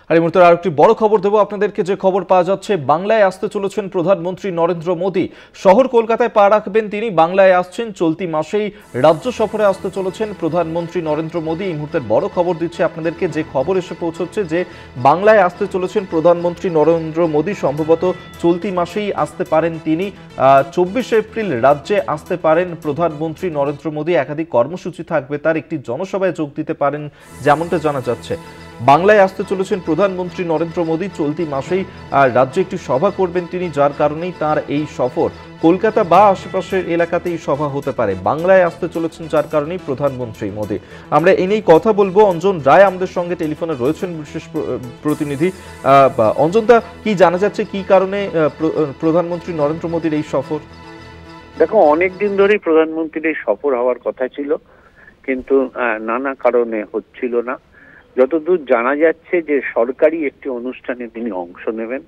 আর এই মুহূর্তে আরেকটি বড় খবর দেব আপনাদেরকে, যে খবর পাওয়া যাচ্ছে বাংলায় আসতে চলেছেন প্রধানমন্ত্রী নরেন্দ্র মোদী। শহর কলকাতায় পা রাখবেন তিনি, বাংলায় আসছেন। চলতি মাসেই রাজ্য সফরে আসতে চলেছেন প্রধানমন্ত্রী নরেন্দ্র মোদী। এই মুহূর্তের বড় খবর দিচ্ছে আপনাদেরকে, যে খবর এসে পৌঁছচ্ছে যে বাংলায় আসতে চলেছেন প্রধানমন্ত্রী নরেন্দ্র মোদী। সম্ভবত চলতি মাসেই আসতে পারেন তিনি। 24 এপ্রিল রাজ্যে আসতে পারেন প্রধানমন্ত্রী নরেন্দ্র মোদী। একাধিক কর্মসূচি থাকবে তার, একটি জনসভায় যোগ দিতে পারেন যেমনটা জানা যাচ্ছে। বাংলায় আসতে চলেছেন প্রধানমন্ত্রী নরেন্দ্র মোদী। চলতি মাসেই রাজ্যে একটি সভা করবেন তিনি, যার কারণেই তার এই সফর। কলকাতা বা আশেপাশের এলাকাতেই সভা হতে পারে। বাংলায় আসতে চলেছেন যার কারণেই প্রধানমন্ত্রী মোদী। আমরা এই নিয়েই কথা বলবো। অঞ্জন রায় আমাদের সঙ্গে টেলিফোনে রয়েছেন, বিশেষ প্রতিনিধি। অঞ্জনদা, কি জানা যাচ্ছে কি কারণে প্রধানমন্ত্রী নরেন্দ্র মোদীর এই সফর? দেখো, অনেকদিন ধরেই প্রধানমন্ত্রীর এই সফর হওয়ার কথা ছিল, কিন্তু নানা কারণে হচ্ছিল না। যতদূর জানা যাচ্ছে যে সরকারি একটি অনুষ্ঠানে তিনি অংশ নেবেন,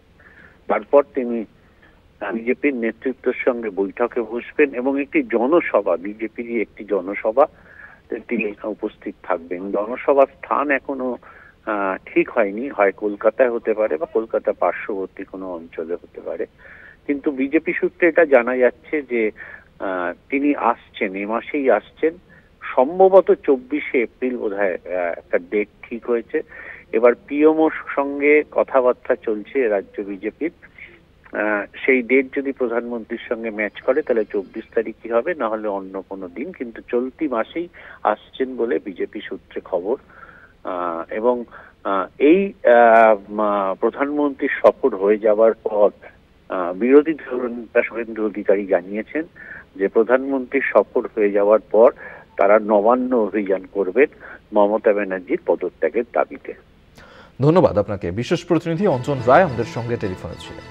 তারপর তিনি বিজেপির নেতৃত্বের সঙ্গে বৈঠকে বসবেন এবং একটি জনসভা, বিজেপির একটি জনসভা তিনি উপস্থিত থাকবেন। জনসভার স্থান এখনো ঠিক হয়নি, হয় কলকাতায় হতে পারে বা কলকাতা পার্শ্ববর্তী কোনো অঞ্চলে হতে পারে। কিন্তু বিজেপি সূত্রে এটা জানা যাচ্ছে যে তিনি আসছেন, এ মাসেই আসছেন। সম্ভবত 24 এপ্রিল বোধহয় একটা ডেট ঠিক হয়েছে। এবার পিএমওর সঙ্গে কথাবার্তা চলছে রাজ্য বিজেপির। সেই ডেট যদি প্রধানমন্ত্রীর সঙ্গে ম্যাচ করে তাহলে 24 তারিখই হবে, না হলে অন্য কোনো দিন। কিন্তু চলতি মাসেই আসছেন বলে বিজেপি সূত্রে খবর। এবং এই প্রধানমন্ত্রীর সফর হয়ে যাওয়ার পর বিরোধী দলনেতা শুভেন্দু অধিকারী জানিয়েছেন যে প্রধানমন্ত্রীর সফর হয়ে যাওয়ার পর তারা নবান্ন অভিযান করবেন মমতা ব্যানার্জির পদত্যাগের দাবিতে। ধন্যবাদ আপনাকে। বিশেষ প্রতিনিধি অঞ্জন রায় আমাদের সঙ্গে টেলিফোনে ছিলেন।